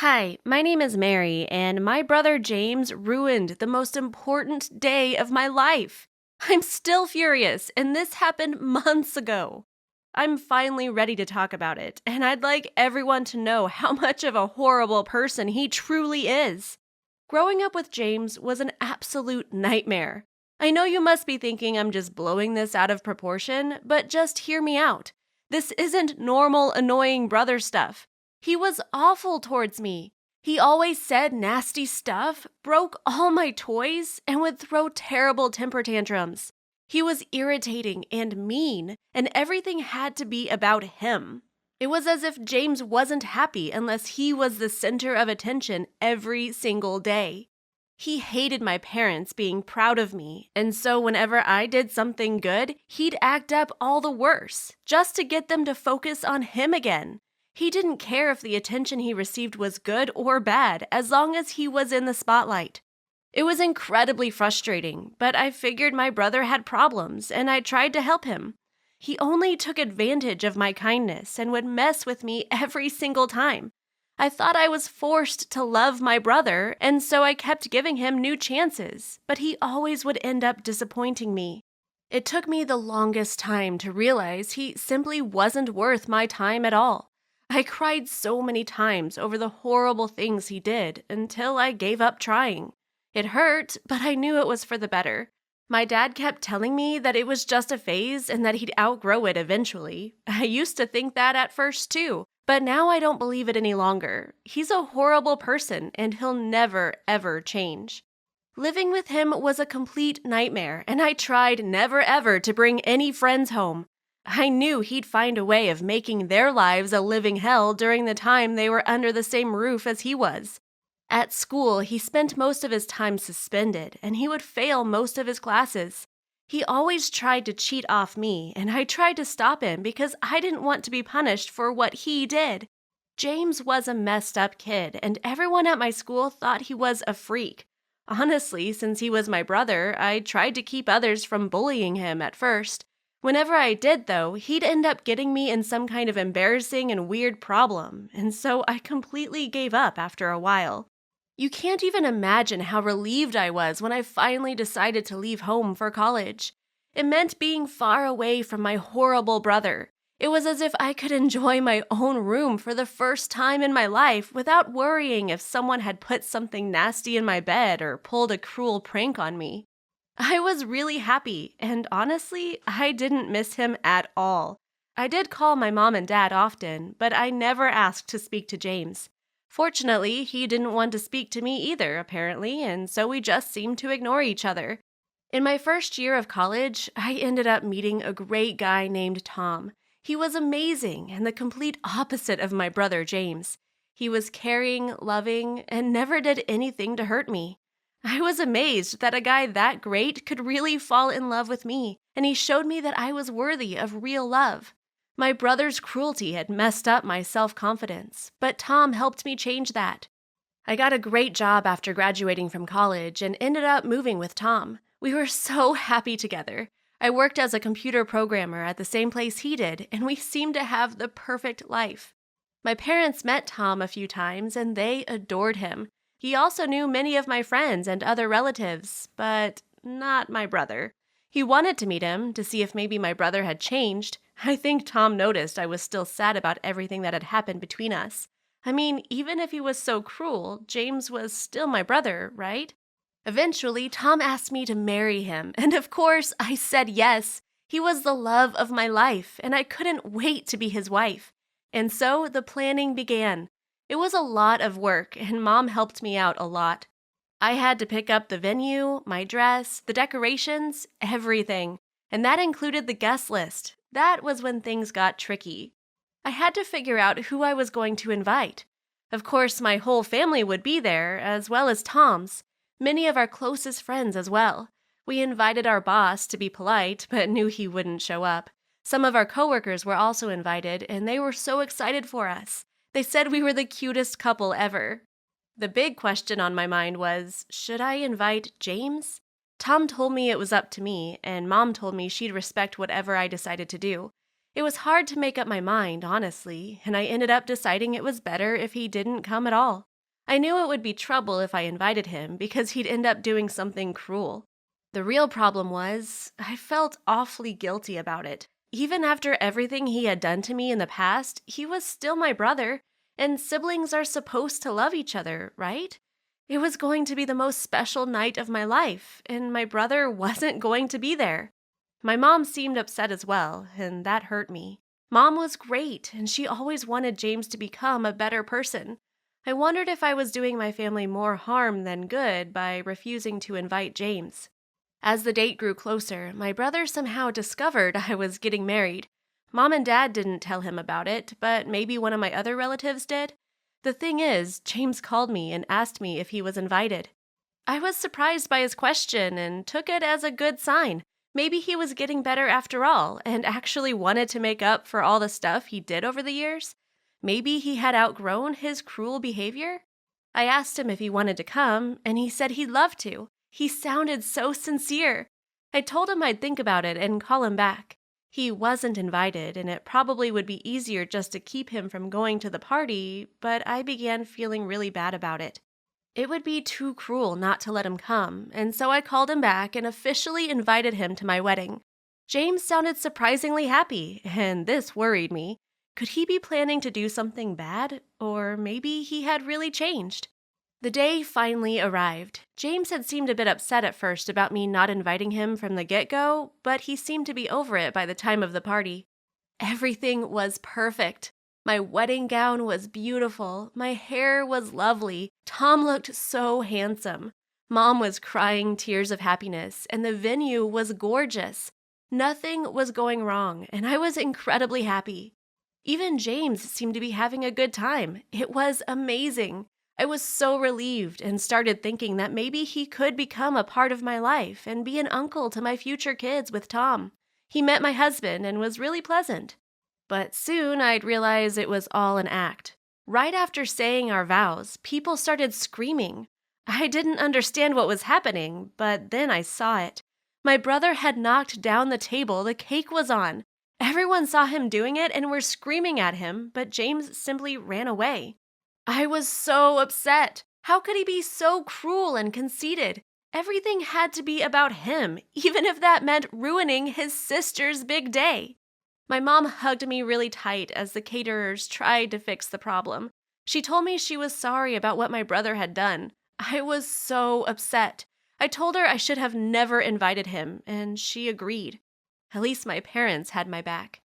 Hi, my name is Mary, and my brother James ruined the most important day of my life. I'm still furious, and this happened months ago. I'm finally ready to talk about it, and I'd like everyone to know how much of a horrible person he truly is. Growing up with James was an absolute nightmare. I know you must be thinking I'm just blowing this out of proportion, but just hear me out. This isn't normal, annoying brother stuff. He was awful towards me. He always said nasty stuff, broke all my toys, and would throw terrible temper tantrums. He was irritating and mean, and everything had to be about him. It was as if James wasn't happy unless he was the center of attention every single day. He hated my parents being proud of me, and so whenever I did something good, he'd act up all the worse, just to get them to focus on him again. He didn't care if the attention he received was good or bad, as long as he was in the spotlight. It was incredibly frustrating, but I figured my brother had problems, and I tried to help him. He only took advantage of my kindness and would mess with me every single time. I thought I was forced to love my brother, and so I kept giving him new chances, but he always would end up disappointing me. It took me the longest time to realize he simply wasn't worth my time at all. I cried so many times over the horrible things he did until I gave up trying. It hurt, but I knew it was for the better. My dad kept telling me that it was just a phase and that he'd outgrow it eventually. I used to think that at first too, but now I don't believe it any longer. He's a horrible person and he'll never, ever change. Living with him was a complete nightmare, and I tried never ever to bring any friends home. I knew he'd find a way of making their lives a living hell during the time they were under the same roof as he was. At school, he spent most of his time suspended, and he would fail most of his classes. He always tried to cheat off me, and I tried to stop him because I didn't want to be punished for what he did. James was a messed up kid, and everyone at my school thought he was a freak. Honestly, since he was my brother, I tried to keep others from bullying him at first. Whenever I did, though, he'd end up getting me in some kind of embarrassing and weird problem, and so I completely gave up after a while. You can't even imagine how relieved I was when I finally decided to leave home for college. It meant being far away from my horrible brother. It was as if I could enjoy my own room for the first time in my life without worrying if someone had put something nasty in my bed or pulled a cruel prank on me. I was really happy, and honestly, I didn't miss him at all. I did call my mom and dad often, but I never asked to speak to James. Fortunately, he didn't want to speak to me either, apparently, and so we just seemed to ignore each other. In my first year of college, I ended up meeting a great guy named Tom. He was amazing and the complete opposite of my brother James. He was caring, loving, and never did anything to hurt me. I was amazed that a guy that great could really fall in love with me, and he showed me that I was worthy of real love. My brother's cruelty had messed up my self-confidence, but Tom helped me change that. I got a great job after graduating from college and ended up moving with Tom. We were so happy together. I worked as a computer programmer at the same place he did, and we seemed to have the perfect life. My parents met Tom a few times, and they adored him. He also knew many of my friends and other relatives, but not my brother. He wanted to meet him to see if maybe my brother had changed. I think Tom noticed I was still sad about everything that had happened between us. I mean, even if he was so cruel, James was still my brother, right? Eventually, Tom asked me to marry him, and of course, I said yes. He was the love of my life, and I couldn't wait to be his wife. And so the planning began. It was a lot of work, and Mom helped me out a lot. I had to pick up the venue, my dress, the decorations, everything. And that included the guest list. That was when things got tricky. I had to figure out who I was going to invite. Of course, my whole family would be there, as well as Tom's. Many of our closest friends as well. We invited our boss to be polite, but knew he wouldn't show up. Some of our coworkers were also invited, and they were so excited for us. They said we were the cutest couple ever. The big question on my mind was, should I invite James? Tom told me it was up to me, and Mom told me she'd respect whatever I decided to do. It was hard to make up my mind, honestly, and I ended up deciding it was better if he didn't come at all. I knew it would be trouble if I invited him because he'd end up doing something cruel. The real problem was, I felt awfully guilty about it. Even after everything he had done to me in the past, he was still my brother, and siblings are supposed to love each other, right? It was going to be the most special night of my life, and my brother wasn't going to be there. My mom seemed upset as well, and that hurt me. Mom was great, and she always wanted James to become a better person. I wondered if I was doing my family more harm than good by refusing to invite James. As the date grew closer, my brother somehow discovered I was getting married. Mom and Dad didn't tell him about it, but maybe one of my other relatives did. The thing is, James called me and asked me if he was invited. I was surprised by his question and took it as a good sign. Maybe he was getting better after all and actually wanted to make up for all the stuff he did over the years. Maybe he had outgrown his cruel behavior. I asked him if he wanted to come, and he said he'd love to. He sounded so sincere. I told him I'd think about it and call him back. He wasn't invited, and it probably would be easier just to keep him from going to the party, but I began feeling really bad about it. It would be too cruel not to let him come, and so I called him back and officially invited him to my wedding. James sounded surprisingly happy, and this worried me. Could he be planning to do something bad? Or maybe he had really changed? The day finally arrived. James had seemed a bit upset at first about me not inviting him from the get-go, but he seemed to be over it by the time of the party. Everything was perfect. My wedding gown was beautiful. My hair was lovely. Tom looked so handsome. Mom was crying tears of happiness, and the venue was gorgeous. Nothing was going wrong, and I was incredibly happy. Even James seemed to be having a good time. It was amazing. I was so relieved and started thinking that maybe he could become a part of my life and be an uncle to my future kids with Tom. He met my husband and was really pleasant. But soon I'd realize it was all an act. Right after saying our vows, people started screaming. I didn't understand what was happening, but then I saw it. My brother had knocked down the table the cake was on. Everyone saw him doing it and were screaming at him, but James simply ran away. I was so upset. How could he be so cruel and conceited? Everything had to be about him, even if that meant ruining his sister's big day. My mom hugged me really tight as the caterers tried to fix the problem. She told me she was sorry about what my brother had done. I was so upset. I told her I should have never invited him, and she agreed. At least my parents had my back.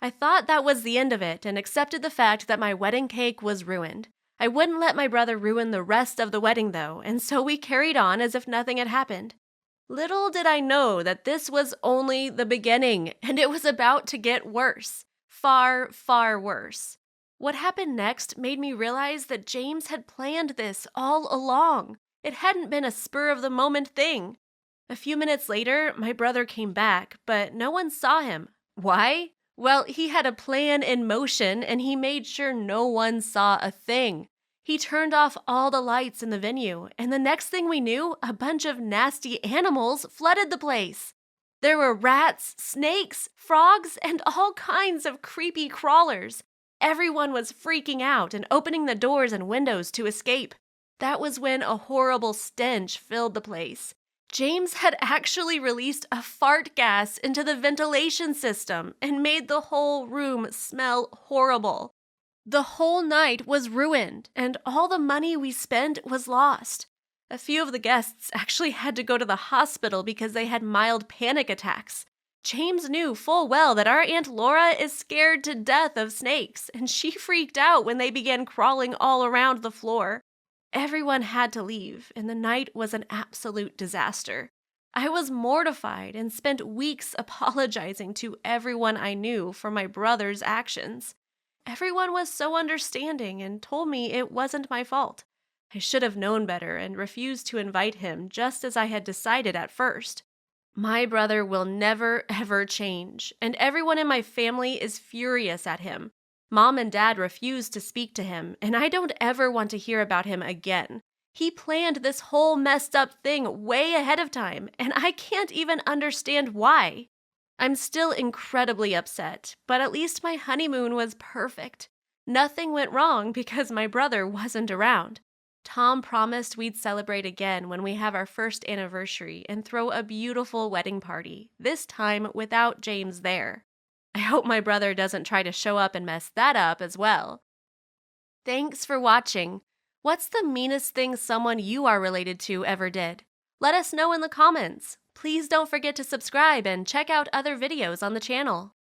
I thought that was the end of it and accepted the fact that my wedding cake was ruined. I wouldn't let my brother ruin the rest of the wedding, though, and so we carried on as if nothing had happened. Little did I know that this was only the beginning, and it was about to get worse. Far, far worse. What happened next made me realize that James had planned this all along. It hadn't been a spur-of-the-moment thing. A few minutes later, my brother came back, but no one saw him. Why? Well, he had a plan in motion, and he made sure no one saw a thing. He turned off all the lights in the venue, and the next thing we knew, a bunch of nasty animals flooded the place. There were rats, snakes, frogs, and all kinds of creepy crawlers. Everyone was freaking out and opening the doors and windows to escape. That was when a horrible stench filled the place. James had actually released a fart gas into the ventilation system and made the whole room smell horrible. The whole night was ruined, and all the money we spent was lost. A few of the guests actually had to go to the hospital because they had mild panic attacks. James knew full well that our Aunt Laura is scared to death of snakes, and she freaked out when they began crawling all around the floor. Everyone had to leave, and the night was an absolute disaster. I was mortified and spent weeks apologizing to everyone I knew for my brother's actions. Everyone was so understanding and told me it wasn't my fault. I should have known better and refused to invite him just as I had decided at first. My brother will never, ever change, and everyone in my family is furious at him. Mom and Dad refuse to speak to him, and I don't ever want to hear about him again. He planned this whole messed up thing way ahead of time, and I can't even understand why. I'm still incredibly upset, but at least my honeymoon was perfect. Nothing went wrong because my brother wasn't around. Tom promised we'd celebrate again when we have our first anniversary and throw a beautiful wedding party, this time without James there. I hope my brother doesn't try to show up and mess that up as well. Thanks for watching. What's the meanest thing someone you are related to ever did? Let us know in the comments. Please don't forget to subscribe and check out other videos on the channel.